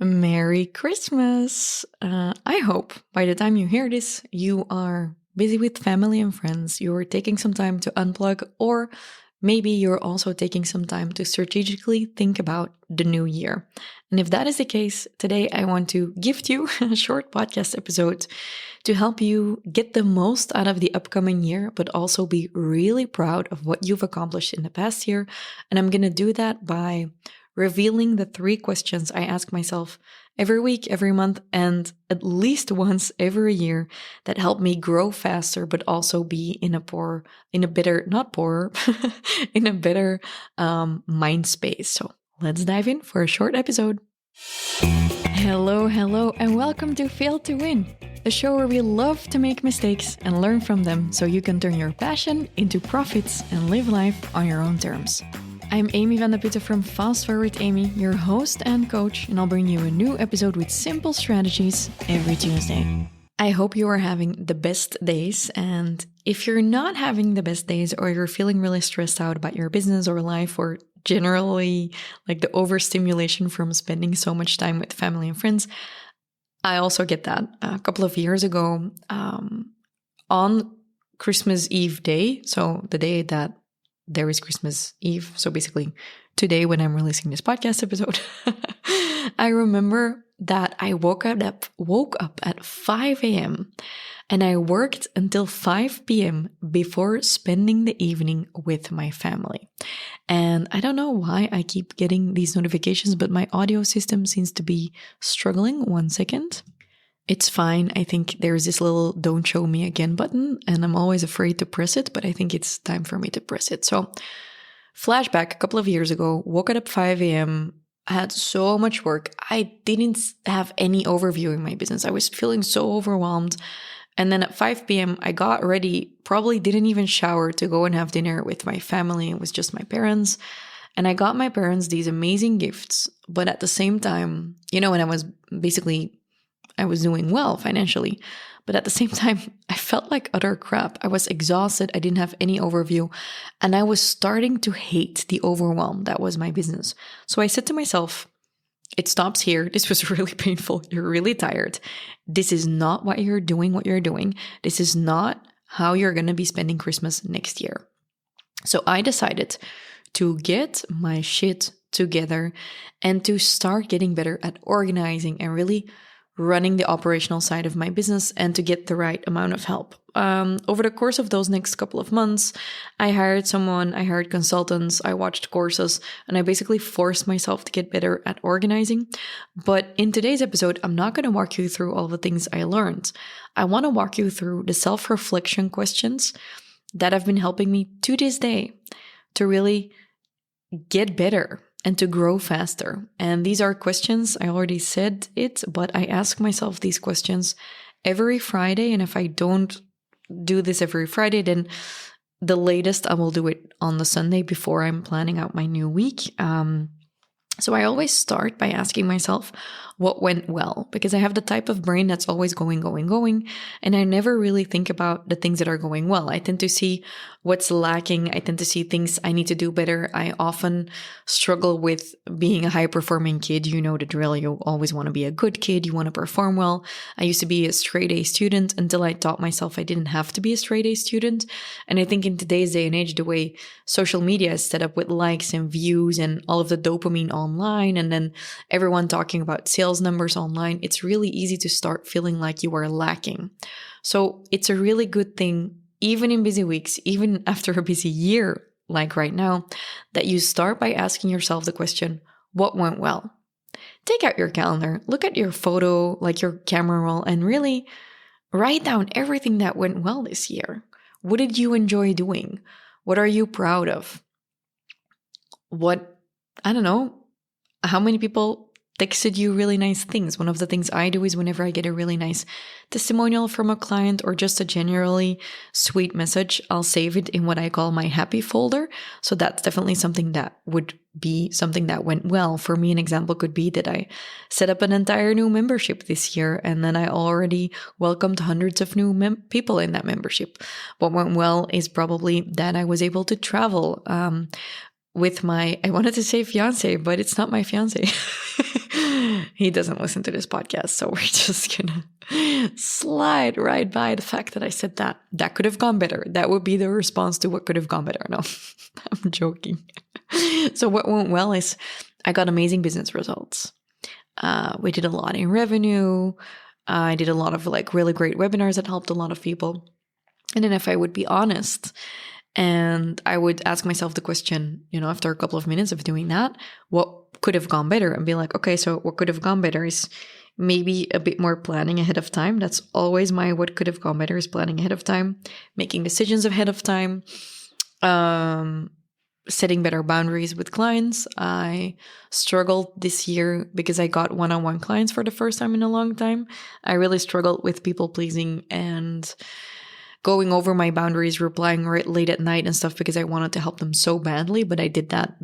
Merry Christmas! I hope by the time you hear this, you are busy with family and friends, you're taking some time to unplug, or maybe you're also taking some time to strategically think about the new year. And if that is the case, today I want to gift you a short podcast episode to help you get the most out of the upcoming year, but also be really proud of what you've accomplished in the past year. And I'm going to do that by revealing the 3 questions I ask myself every week, every month, and at least once every year that help me grow faster, but also be in a better mind space. So let's dive in for a short episode. Hello, and welcome to Fail to Win, a show where we love to make mistakes and learn from them so you can turn your passion into profits and live life on your own terms. I'm Amy van der Putten from FastForwardAmy, your host and coach, and I'll bring you a new episode with simple strategies every Tuesday. I hope you are having the best days, and if you're not having the best days or you're feeling really stressed out about your business or life or generally like the overstimulation from spending so much time with family and friends, I also get that. A couple of years ago, on Christmas Eve day, so the day that there is Christmas Eve, so basically today when I'm releasing this podcast episode, I remember that I woke up at 5 a.m. and I worked until 5 p.m. before spending the evening with my family. And I don't know why I keep getting these notifications, but my audio system seems to be struggling. 1 second. It's fine. I think there's this little don't show me again button and I'm always afraid to press it, but I think it's time for me to press it. So flashback, a couple of years ago, woke up at 5 a.m. I had so much work. I didn't have any overview in my business. I was feeling so overwhelmed. And then at 5 p.m., I got ready, probably didn't even shower to go and have dinner with my family. It was just my parents. And I got my parents these amazing gifts. But at the same time, when I was doing well financially, but at the same time, I felt like utter crap. I was exhausted. I didn't have any overview. And I was starting to hate the overwhelm that was my business. So I said to myself, it stops here. This was really painful. You're really tired. This is not what you're doing. This is not how you're going to be spending Christmas next year. So I decided to get my shit together and to start getting better at organizing and really running the operational side of my business and to get the right amount of help. Over the course of those next couple of months, I hired someone, I hired consultants, I watched courses, and I basically forced myself to get better at organizing. But in today's episode, I'm not going to walk you through all the things I learned. I want to walk you through the self-reflection questions that have been helping me to this day to really get better and to grow faster. And these are questions, I already said it, but I ask myself these questions every Friday. And if I don't do this every Friday, then the latest I will do it on the Sunday before I'm planning out my new week. So I always start by asking myself what went well, because I have the type of brain that's always going, and I never really think about the things that are going well. I tend to see what's lacking. I tend to see things I need to do better. I often struggle with being a high-performing kid. You know the drill. You always want to be a good kid. You want to perform well. I used to be a straight-A student until I taught myself I didn't have to be a straight-A student. And I think in today's day and age, the way social media is set up with likes and views and all of the dopamine online, and then everyone talking about sales numbers online, it's really easy to start feeling like you are lacking. So it's a really good thing, even in busy weeks, even after a busy year like right now, that you start by asking yourself the question, what went well? Take out your calendar, look at your photo, like your camera roll, and really write down everything that went well this year. What did you enjoy doing? What are you proud of? How many people texted you really nice things? One of the things I do is whenever I get a really nice testimonial from a client or just a generally sweet message, I'll save it in what I call my happy folder. So that's definitely something that would be something that went well. For me, an example could be that I set up an entire new membership this year, and then I already welcomed hundreds of new people in that membership. What went well is probably that I was able to travel with my, I wanted to say fiance, but it's not my fiance. He doesn't listen to this podcast, so we're just gonna slide right by the fact that I said that. That could have gone better. That would be the response to what could have gone better. No, I'm joking. So what went well is I got amazing business results. We did a lot in revenue. I did a lot of like really great webinars that helped a lot of people. And then if I would be honest, and I would ask myself the question, after a couple of minutes of doing that, what could have gone better? And be like, okay, so what could have gone better is maybe a bit more planning ahead of time. That's always my what could have gone better, is planning ahead of time, making decisions ahead of time, setting better boundaries with clients. I struggled this year because I got one-on-one clients for the first time in a long time. I really struggled with people pleasing and going over my boundaries, replying late at night and stuff because I wanted to help them so badly. But I did that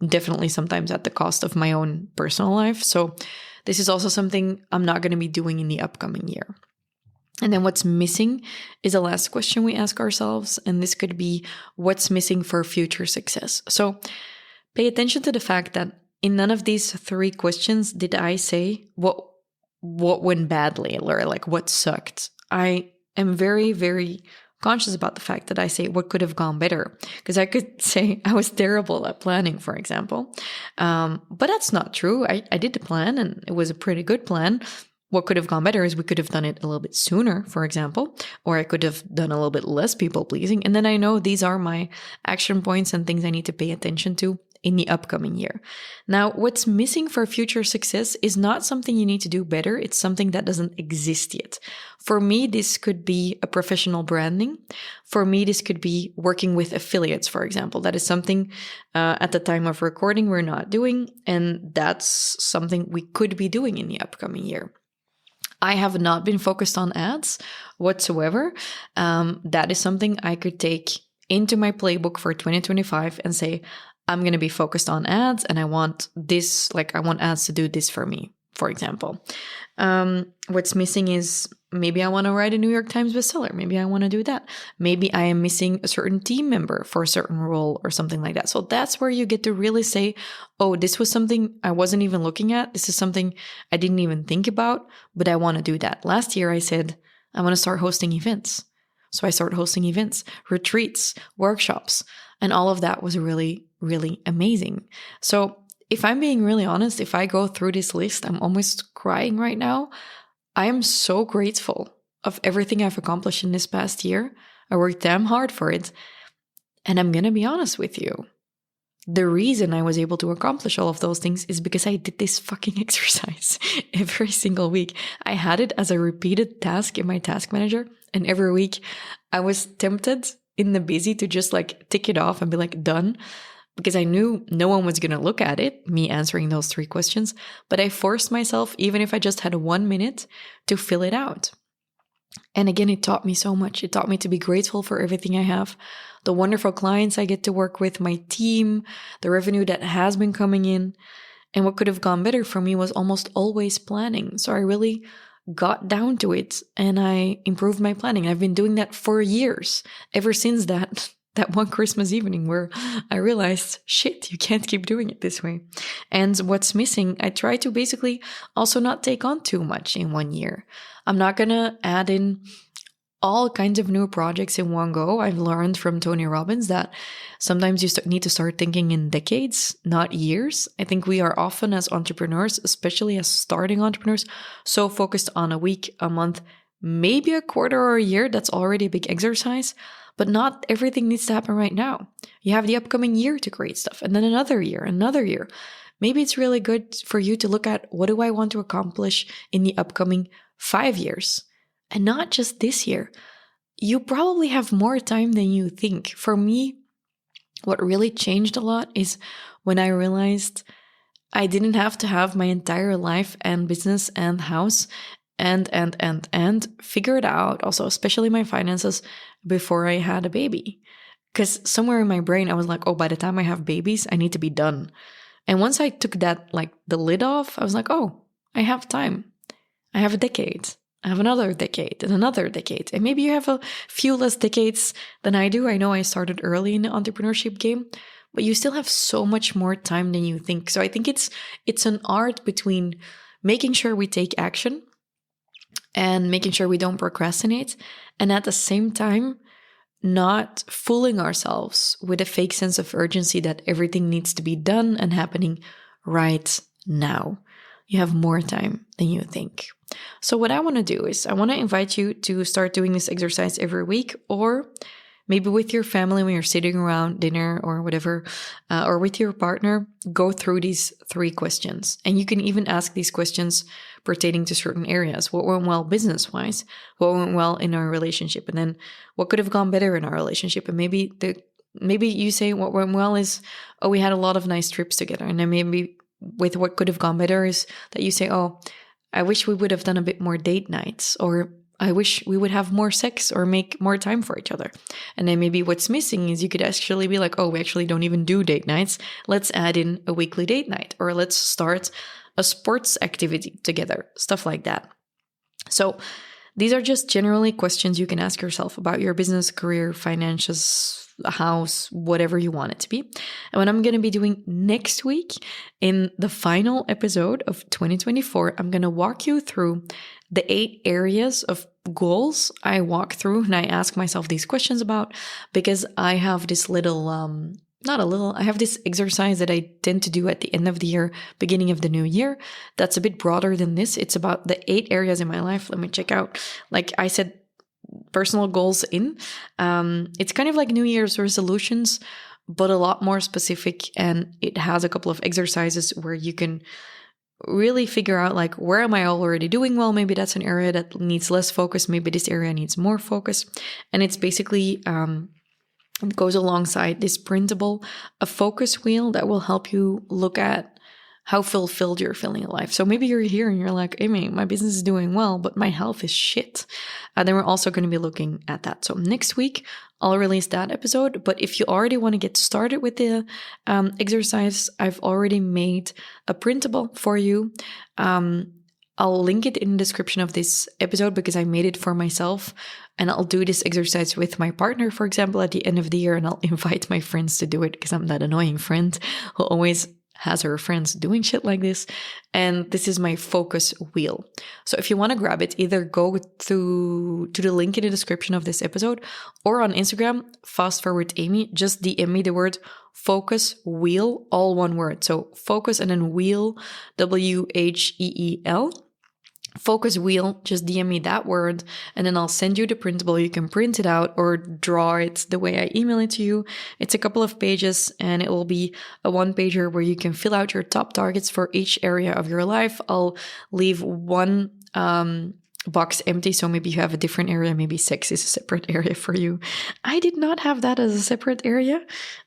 definitely sometimes at the cost of my own personal life. So this is also something I'm not going to be doing in the upcoming year. And then what's missing is the last question we ask ourselves. And this could be what's missing for future success. So pay attention to the fact that in none of these 3 questions did I say what went badly or like what sucked. I am very, very conscious about the fact that I say what could have gone better, because I could say I was terrible at planning, for example. But that's not true. I did the plan and it was a pretty good plan. What could have gone better is we could have done it a little bit sooner, for example, or I could have done a little bit less people pleasing. And then I know these are my action points and things I need to pay attention to in the upcoming year. Now, what's missing for future success is not something you need to do better. It's something that doesn't exist yet. For me, this could be a professional branding. For me, this could be working with affiliates, for example. That is something at the time of recording we're not doing, and that's something we could be doing in the upcoming year. I have not been focused on ads whatsoever. That is something I could take into my playbook for 2025 and say, I'm going to be focused on ads and I want this, I want ads to do this for me, for example. What's missing is maybe I want to write a New York Times bestseller. Maybe I want to do that. Maybe I am missing a certain team member for a certain role or something like that. So that's where you get to really say, oh, this was something I wasn't even looking at. This is something I didn't even think about, but I want to do that. Last year I said, I want to start hosting events. So I started hosting events, retreats, workshops, and all of that was really, really amazing. So if I'm being really honest, if I go through this list, I'm almost crying right now. I am so grateful of everything I've accomplished in this past year. I worked damn hard for it. And I'm going to be honest with you. The reason I was able to accomplish all of those things is because I did this fucking exercise every single week. I had it as a repeated task in my task manager. And every week I was tempted in the busy to just tick it off and be done. Because I knew no one was going to look at it, me answering those 3 questions. But I forced myself, even if I just had 1 minute, to fill it out. And again, it taught me so much. It taught me to be grateful for everything I have, the wonderful clients I get to work with, my team, the revenue that has been coming in. And what could have gone better for me was almost always planning. So I really got down to it and I improved my planning. I've been doing that for years, ever since that one Christmas evening where I realized, shit, you can't keep doing it this way. And what's missing, I try to basically also not take on too much in 1 year. I'm not going to add in all kinds of new projects in one go. I've learned from Tony Robbins that sometimes you need to start thinking in decades, not years. I think we are often as entrepreneurs, especially as starting entrepreneurs, so focused on a week, a month, maybe a quarter or a year. That's already a big exercise. But not everything needs to happen right now. You have the upcoming year to create stuff, and then another year, another year. Maybe it's really good for you to look at what do I want to accomplish in the upcoming 5 years, and not just this year. You probably have more time than you think. For me, what really changed a lot is when I realized I didn't have to have my entire life and business and house and figure it out, also especially my finances, before I had a baby. Because somewhere in my brain I was like, oh, by the time I have babies, I need to be done. And once I took that, the lid off, I was like, oh, I have time. I have a decade. I have another decade and another decade. And maybe you have a few less decades than I do. I know I started early in the entrepreneurship game, but you still have so much more time than you think. So I think it's an art between making sure we take action and making sure we don't procrastinate. And at the same time, not fooling ourselves with a fake sense of urgency that everything needs to be done and happening right now. You have more time than you think. So what I want to do is I want to invite you to start doing this exercise every week, or maybe with your family when you're sitting around dinner or whatever, or with your partner, go through these 3 questions. And you can even ask these questions pertaining to certain areas. What went well business-wise? What went well in our relationship? And then what could have gone better in our relationship? And maybe you say what went well is, oh, we had a lot of nice trips together. And then maybe with what could have gone better is that you say, oh, I wish we would have done a bit more date nights, or I wish we would have more sex or make more time for each other. And then maybe what's missing is you could actually be like, oh, we actually don't even do date nights. Let's add in a weekly date night, or let's start a sports activity together, stuff like that. So these are just generally questions you can ask yourself about your business, career, finances, house, whatever you want it to be. And what I'm going to be doing next week in the final episode of 2024, I'm going to walk you through the 8 areas of goals I walk through and I ask myself these questions about, because I have this I have this exercise that I tend to do at the end of the year, beginning of the new year. That's a bit broader than this. It's about the 8 areas in my life. Let me check out. Like I said, personal goals in. It's kind of like New Year's resolutions, but a lot more specific. And it has a couple of exercises where you can really figure out like, where am I already doing well? Maybe that's an area that needs less focus. Maybe this area needs more focus. And it's basically, it goes alongside this printable, a focus wheel that will help you look at how fulfilled you're feeling in life. So maybe you're here and you're like, Amy, my business is doing well, but my health is shit. Then we're also going to be looking at that. So next week, I'll release that episode. But if you already want to get started with the exercise, I've already made a printable for you. I'll link it in the description of this episode because I made it for myself. And I'll do this exercise with my partner, for example, at the end of the year. And I'll invite my friends to do it because I'm that annoying friend who always has her friends doing shit like this. And this is my focus wheel. So if you want to grab it, either go to the link in the description of this episode, or on Instagram, FastForwardAmy, just DM me the word focus wheel, all one word. So focus and then wheel, WHEEL. Focus wheel, just DM me that word, and then I'll send you the printable. You can print it out or draw it the way I email it to you. It's a couple of pages, and it will be a 1-pager where you can fill out your top targets for each area of your life. I'll leave one box empty, so maybe you have a different area. Maybe sex is a separate area for you. I did not have that as a separate area.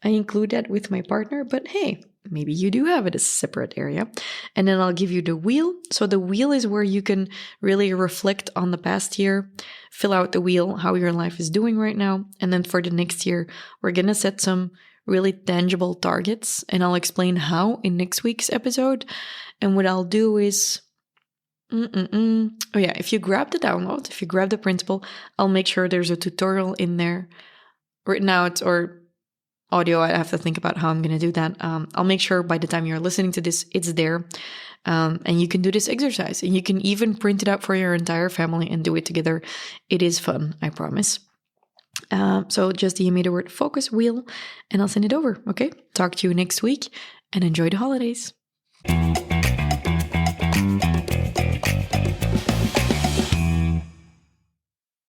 I include that with my partner, but hey, maybe you do have it as a separate area. And then I'll give you the wheel. So the wheel is where you can really reflect on the past year, fill out the wheel, how your life is doing right now. And then for the next year, we're going to set some really tangible targets. And I'll explain how in next week's episode. And what I'll do is, if you grab the download, if you grab the printable, I'll make sure there's a tutorial in there written out, or audio. I have to think about how I'm going to do that. I'll make sure by the time you're listening to this, it's there. And you can do this exercise, and you can even print it out for your entire family and do it together. It is fun, I promise. So just DM me the word focus wheel and I'll send it over. Okay. Talk to you next week and enjoy the holidays.